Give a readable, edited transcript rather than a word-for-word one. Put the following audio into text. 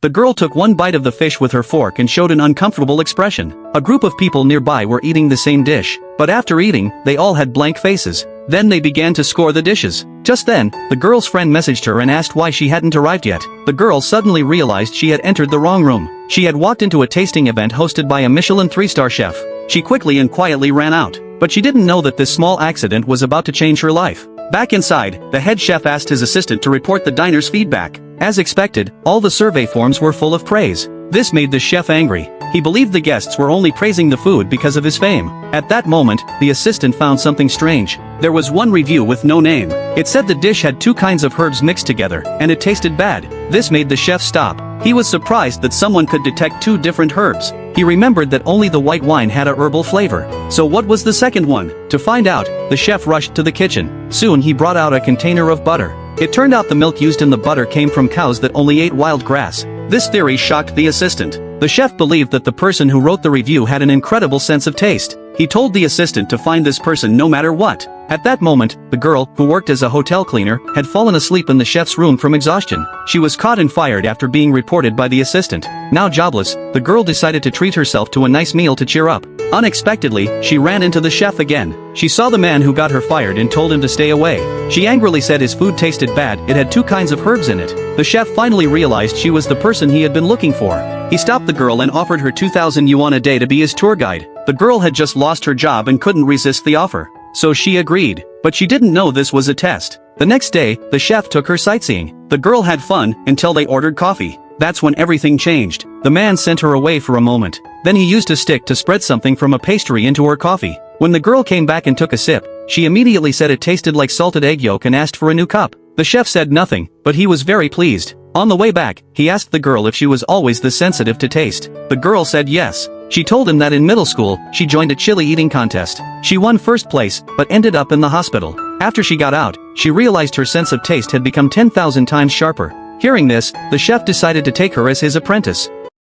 The girl took one bite of the fish with her fork and showed an uncomfortable expression. A group of people nearby were eating the same dish, but after eating, they all had blank faces. Then they began to score the dishes. Just then, the girl's friend messaged her and asked why she hadn't arrived yet. The girl suddenly realized she had entered the wrong room. She had walked into a tasting event hosted by a Michelin 3-star chef. She quickly and quietly ran out, but she didn't know that this small accident was about to change her life. Back inside, the head chef asked his assistant to report the diner's feedback. As expected, all the survey forms were full of praise. This made the chef angry. He believed the guests were only praising the food because of his fame. At that moment, the assistant found something strange. There was one review with no name. It said the dish had 2 kinds of herbs mixed together, and it tasted bad. This made the chef stop. He was surprised that someone could detect 2 different herbs. He remembered that only the white wine had a herbal flavor. So what was the second one? To find out, the chef rushed to the kitchen. Soon he brought out a container of butter. It turned out the milk used in the butter came from cows that only ate wild grass. This theory shocked the assistant. The chef believed that the person who wrote the review had an incredible sense of taste. He told the assistant to find this person no matter what. At that moment, the girl, who worked as a hotel cleaner, had fallen asleep in the chef's room from exhaustion. She was caught and fired after being reported by the assistant. Now jobless, the girl decided to treat herself to a nice meal to cheer up. Unexpectedly, she ran into the chef again. She saw the man who got her fired and told him to stay away. She angrily said his food tasted bad, it had 2 kinds of herbs in it. The chef finally realized she was the person he had been looking for. He stopped the girl and offered her 2,000 yuan a day to be his tour guide. The girl had just lost her job and couldn't resist the offer. So she agreed. But she didn't know this was a test. The next day, the chef took her sightseeing. The girl had fun until they ordered coffee. That's when everything changed. The man sent her away for a moment. Then he used a stick to spread something from a pastry into her coffee. When the girl came back and took a sip, she immediately said it tasted like salted egg yolk and asked for a new cup. The chef said nothing, but he was very pleased. On the way back, he asked the girl if she was always this sensitive to taste. The girl said yes. She told him that in middle school, she joined a chili eating contest. She won first place, but ended up in the hospital. After she got out, she realized her sense of taste had become 10,000 times sharper. Hearing this, the chef decided to take her as his apprentice.